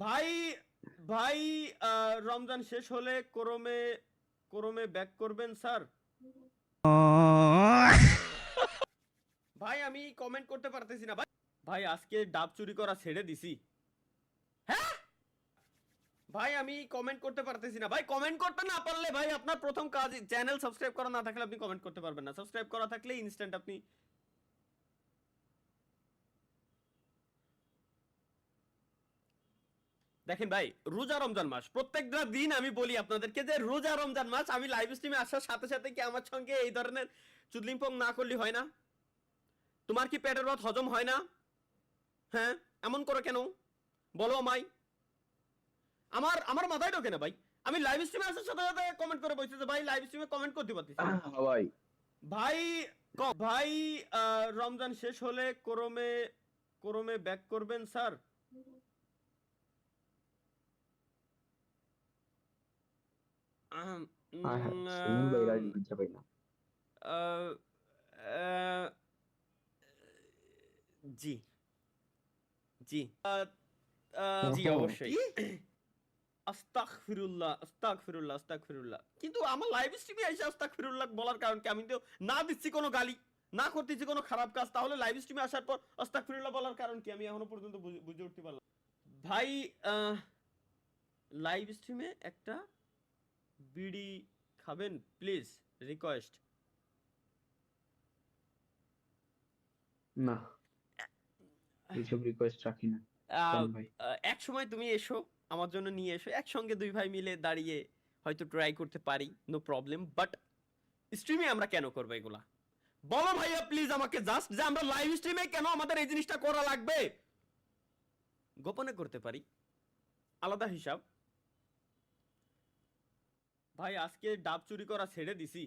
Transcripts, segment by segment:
ভাই ভাই রমজান শেষ হলে কোরমে কোরমে ব্যাক করবেন স্যার। ভাই আমি কমেন্ট করতে পারতেছি না ভাই। ভাই আজকে ডাব চুরি করা ছেড়ে দিছি। হ্যাঁ ভাই আমি কমেন্ট করতে পারতেছি না ভাই। কমেন্ট করতে না পারলে ভাই আপনার প্রথম কাজ, চ্যানেল সাবস্ক্রাইব করা না থাকলে আপনি কমেন্ট করতে পারবেন না। সাবস্ক্রাইব করা থাকলে ইনস্ট্যান্ট আপনি দেখেন ভাই। রোজা রমজান মাস, প্রত্যেকটা দিন আমি বলি আপনাদেরকে যে রোজা রমজান মাস, আমি লাইভ স্ট্রিমে আসার সাথে সাথে কি আমার সঙ্গে এই ধরনের চুদলিংপং না করলে হয় না? তোমার কি পেটের ভাত হজম হয় না? হ্যাঁ, এমন করে কেন বলো আমায়? আমার আমার মাথায় ঢোকে না ভাই। আমি লাইভ স্ট্রিমে আসার সাথে সাথে কমেন্ট করে বলছি যে ভাই লাইভ স্ট্রিমে কমেন্ট করতে পারতেছি না ভাই ভাই। ভাই রমজান শেষ হলে কোরমে কোরমে ব্যাক করবেন স্যার। আহম, উম, সুমন ভাই আর লজ্জা পাই না। আহ, আহ, জি জি জি অবশ্যই। আস্তাগফিরুল্লাহ আস্তাগফিরুল্লাহ আস্তাগফিরুল্লাহ। কিন্তু আমার লাইভ স্ট্রিমে এসে আস্তাগফিরুল্লাহ বলার কারণ কি? আমি তো না দিচ্ছি কোনো গালি, না করতেছি কোনো খারাপ কাজ, তাহলে লাইভ স্ট্রিমে আসার পর আস্তাগফিরুল্লাহ বলার কারণ কি? আমি এখনো পর্যন্ত বুঝে উঠতে পারলাম ভাই। লাইভ স্ট্রিমে একটা বিড়ি খাবেন প্লিজ, রিকোয়েস্ট। না, এইসব রিকোয়েস্ট রাখি না সুমন ভাই। এক সময় তুমি এসো, আমার জন্য নিয়ে এসো, একসঙ্গে দুই ভাই মিলে দাঁড়িয়ে হয়তো ট্রাই করতে পারি, নো প্রবলেম। বাট স্ট্রিমে আমরা কেন করবো এগুলা? বলো ভাইয়া প্লিজ আমাকে, জাস্ট যে আমরা লাইভ স্ট্রিমে কেন আমাদের এই জিনিসটা করা লাগবে? গোপনে করতে পারি, আলাদা হিসাব। ভাই আজকে ডাব চুরি করা ছেড়ে দিছি।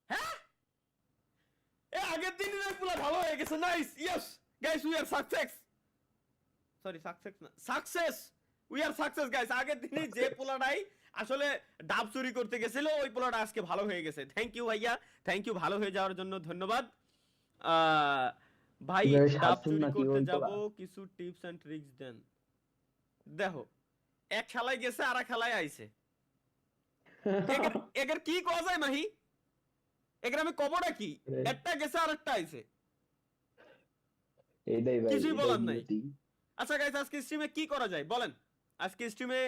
হ্যাঁ, এ আগের দিনের পুরো ভালো হয়ে গেছে। Nice, yes guys, we are success. Sorry, success না, success. We are success guys. আগের দিনই যে পোলাটাই আসলে ডাব চুরি করতে গেছিল, ওই পোলাটা আজকে ভালো হয়ে গেছে। থ্যাংক ইউ ভাইয়া, থ্যাংক ইউ, ভালো হয়ে যাওয়ার জন্য ধন্যবাদ। আহ, ভাই কিভাবে ডাব সারছেন চুরি নাকি করতে ওই যাব, পোলা? কিছু টিপস এন্ড ট্রিক্স দেন। দেখো, এক খেলায় গেছে আর এক খেলায় আইছে। এগের এগের কি কওয়া যায় মাহি? এগের আমি কবটা কি? একটা গেছে আর একটা আইছে, এটাই ভাই, কিছুই এটাই বলার নাই। নিয়তি। আচ্ছা গাইস, আজকে স্ট্রিমে কি করা যায় বলেন? আজকে স্ট্রিমে